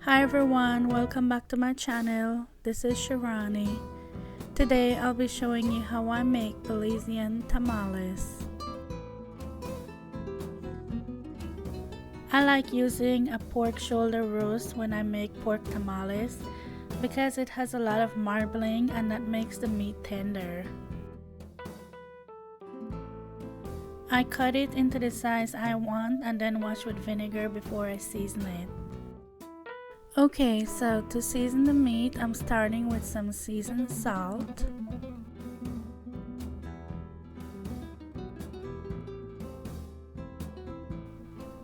Hi everyone, welcome back to my channel. This is Shirani. Today I'll be showing you how I make Belizean tamales. I like using a pork shoulder roast when I make pork tamales because it has a lot of marbling and that makes the meat tender. I cut it into the size I want and then wash with vinegar before I season it. Okay, so to season the meat, I'm starting with some seasoned salt,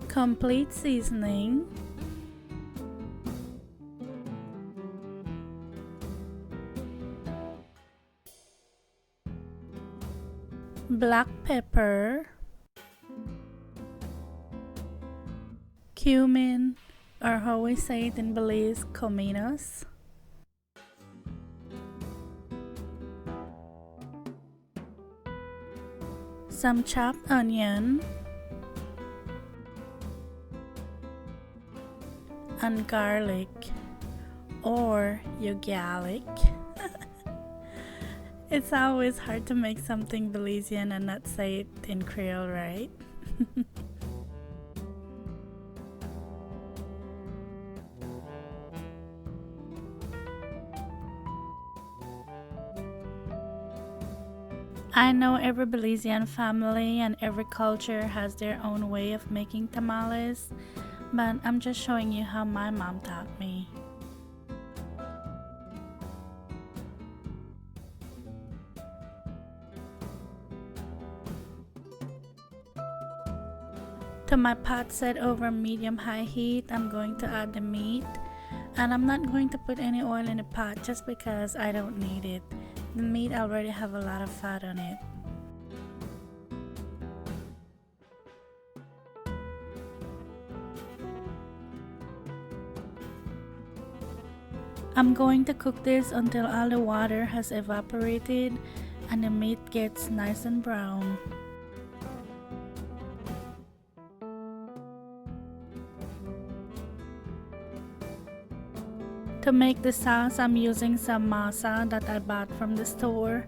complete seasoning, black pepper, cumin, or how we say it in Belize, cominos, some chopped onion, and garlic, or garlic. It's always hard to make something Belizean and not say it in Creole, right? I know every Belizean family and every culture has their own way of making tamales, but I'm just showing you how my mom taught me. To my pot set over medium-high heat, I'm going to add the meat, and I'm not going to put any oil in the pot just because I don't need it. The meat already have a lot of fat on it. I'm going to cook this until all the water has evaporated and the meat gets nice and brown. To make the sauce, I'm using some MASA that I bought from the store,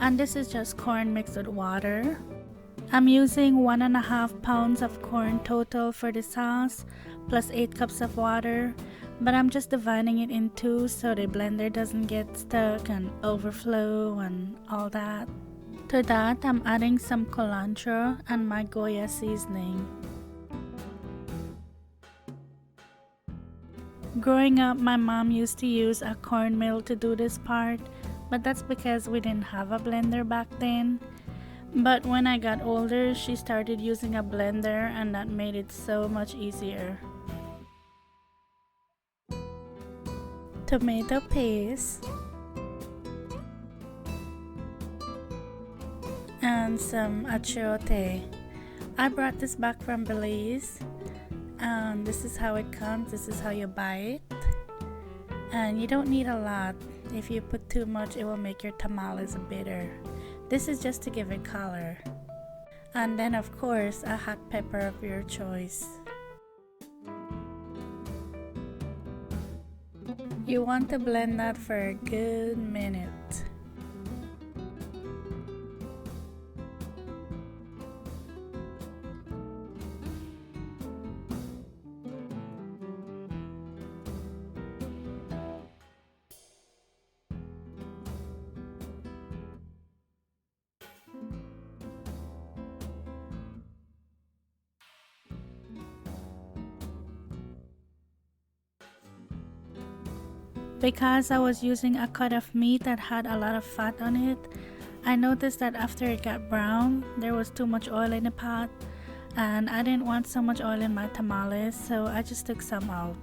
and this is just corn mixed with water. I'm using 1.5 pounds of corn total for the sauce, plus 8 cups of water, but I'm just dividing it in two so the blender doesn't get stuck and overflow and all that. To that, I'm adding some culantro and my Goya seasoning. Growing up, my mom used to use a corn mill to do this part, but that's because we didn't have a blender back then. But when I got older, she started using a blender and that made it so much easier. Tomato paste and some achiote. I brought this back from Belize. And this is how it comes. This is how you buy it, and you don't need a lot. If you put too much, it will make your tamales bitter. This is just to give it color. And then of course a hot pepper of your choice. You want to blend that for a good minute. Because I was using a cut of meat that had a lot of fat on it, I noticed that after it got brown, there was too much oil in the pot, and I didn't want so much oil in my tamales, so I just took some out.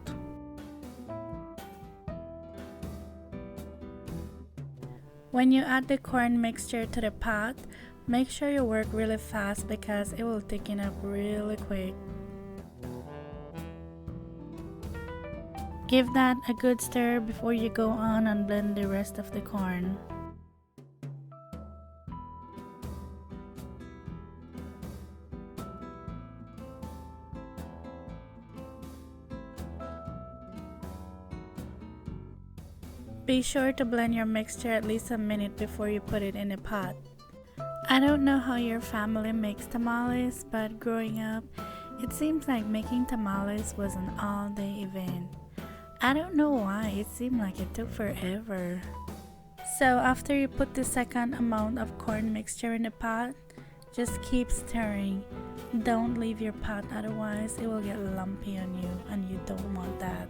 When you add the corn mixture to the pot, make sure you work really fast because it will thicken up really quick. Give that a good stir before you go on and blend the rest of the corn. Be sure to blend your mixture at least a minute before you put it in a pot. I don't know how your family makes tamales, but growing up, it seems like making tamales was an all-day event. I don't know why, it seemed like it took forever. So after you put the second amount of corn mixture in the pot, just keep stirring. Don't leave your pot, otherwise it will get lumpy on you and you don't want that.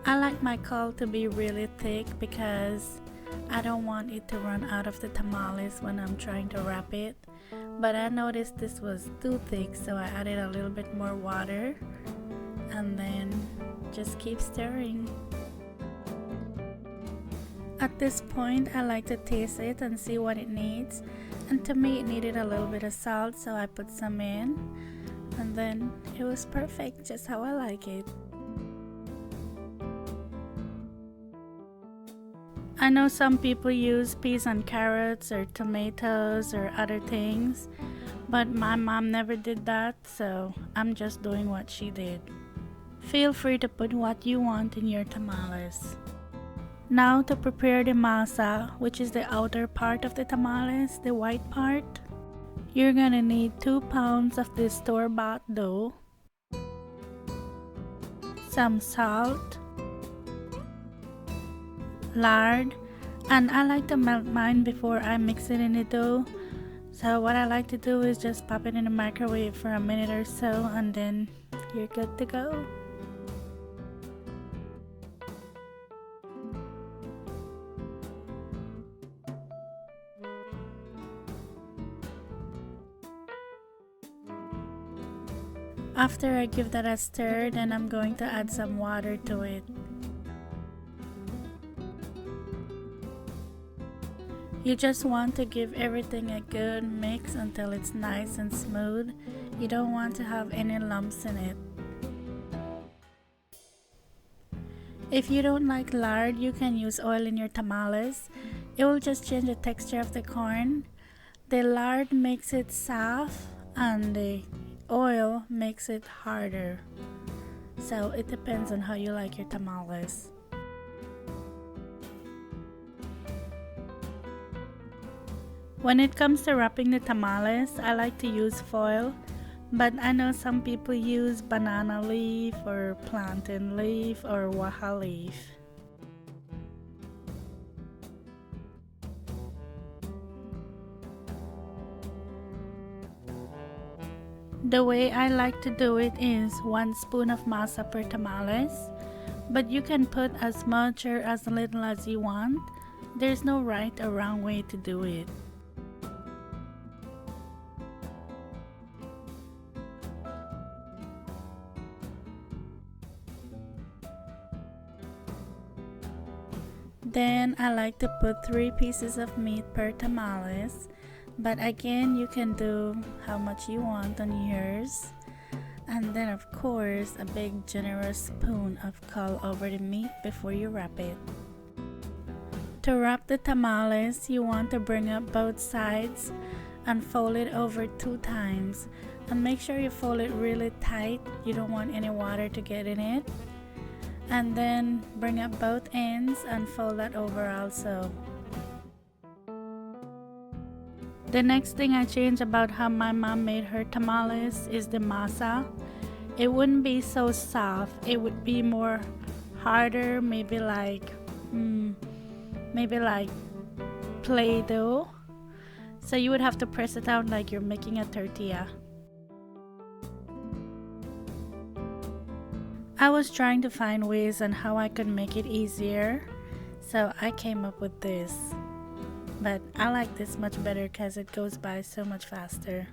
I like my CULL to be really thick because I don't want it to run out of the tamales when I'm trying to wrap it. But I noticed this was too thick, so I added a little bit more water and then just keep stirring. At this point, I like to taste it and see what it needs. And to me, it needed a little bit of salt, so I put some in. And then it was perfect, just how I like it. I know some people use peas and carrots or tomatoes or other things, but my mom never did that, so I'm just doing what she did. Feel free to put what you want in your tamales. Now to prepare the MASA, which is the outer part of the tamales, the white part. You're gonna need 2 pounds of this store-bought dough, some salt, lard, and I like to melt mine before I mix it in the dough. So what I like to do is just pop it in the microwave for a minute or so and then you're good to go. After I give that a stir, then I'm going to add some water to it. You just want to give everything a good mix until it's nice and smooth. You don't want to have any lumps in it. If you don't like lard, you can use oil in your tamales. It will just change the texture of the corn. The lard makes it soft and the oil makes it harder. So it depends on how you like your tamales. When it comes to wrapping the tamales, I like to use foil, but I know some people use banana leaf or plantain leaf or waha leaf. The way I like to do it is 1 spoon of masa per tamales, but you can put as much or as little as you want. There's no right or wrong way to do it. Then I like to put 3 pieces of meat per tamales, but again you can do how much you want on yours. And then of course a big generous spoon of CULL over the meat before you wrap it. To wrap the tamales, you want to bring up both sides and fold it over 2 times. And make sure you fold it really tight, you don't want any water to get in it. And then bring up both ends and fold that over also. The next thing I changed about how my mom made her tamales is the masa. It wouldn't be so soft, it would be more harder, maybe like Play-Doh. So you would have to press it out like you're making a tortilla. I was trying to find ways on how I could make it easier, so I came up with this. But I like this much better because it goes by so much faster.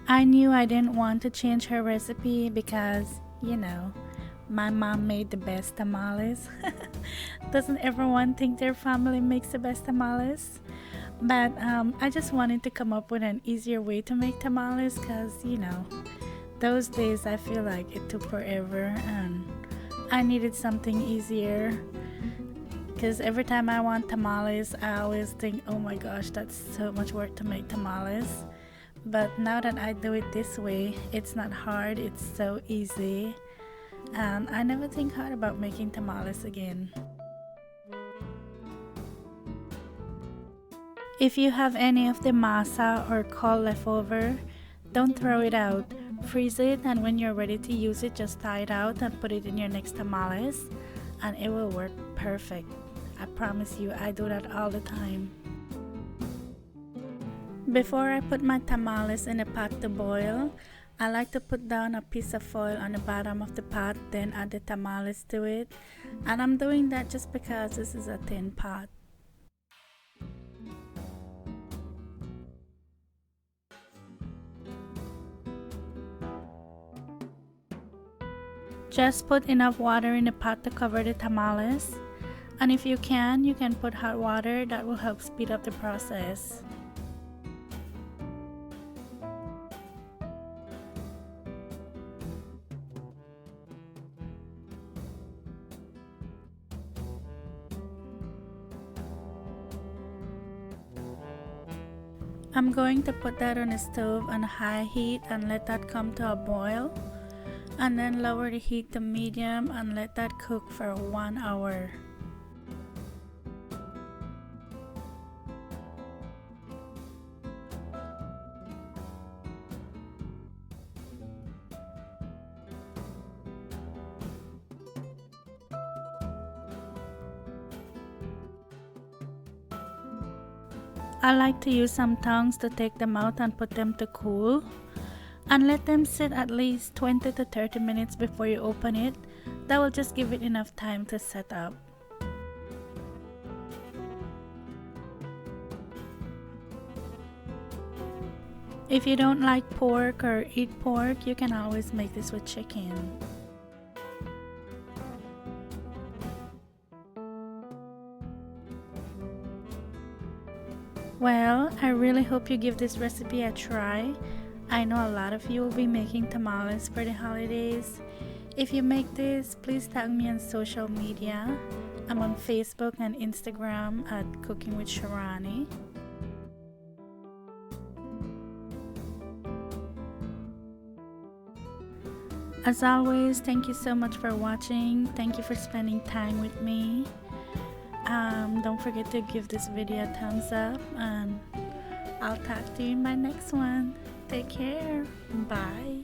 I knew I didn't want to change her recipe because, you know, my mom made the best tamales. Doesn't everyone think their family makes the best tamales? But I just wanted to come up with an easier way to make tamales because, you know, those days I feel like it took forever and I needed something easier. Because every time I want tamales, I always think, oh my gosh, that's so much work to make tamales. But now that I do it this way, it's not hard, it's so easy. And I never think hard about making tamales again. If you have any of the masa or CULL left over, don't throw it out. Freeze it, and when you're ready to use it, just thaw it out and put it in your next tamales, and it will work perfect. I promise you, I do that all the time. Before I put my tamales in a pot to boil, I like to put down a piece of foil on the bottom of the pot, then add the tamales to it. And I'm doing that just because this is a tin pot. Just put enough water in the pot to cover the tamales. And if you can put hot water. That will help speed up the process. I'm going to put that on the stove on high heat and let that come to a boil, and then lower the heat to medium and let that cook for 1 hour. I like to use some tongs to take them out and put them to cool, and let them sit at least 20 to 30 minutes before you open it. That will just give it enough time to set up. If you don't like pork or eat pork, you can always make this with chicken. Well, I really hope you give this recipe a try. I know a lot of you will be making tamales for the holidays. If you make this, please tag me on social media. I'm on Facebook and Instagram at Cooking with Shirani. As always, thank you so much for watching. Thank you for spending time with me. Don't forget to give this video a thumbs up, and I'll talk to you in my next one. Take care. Bye.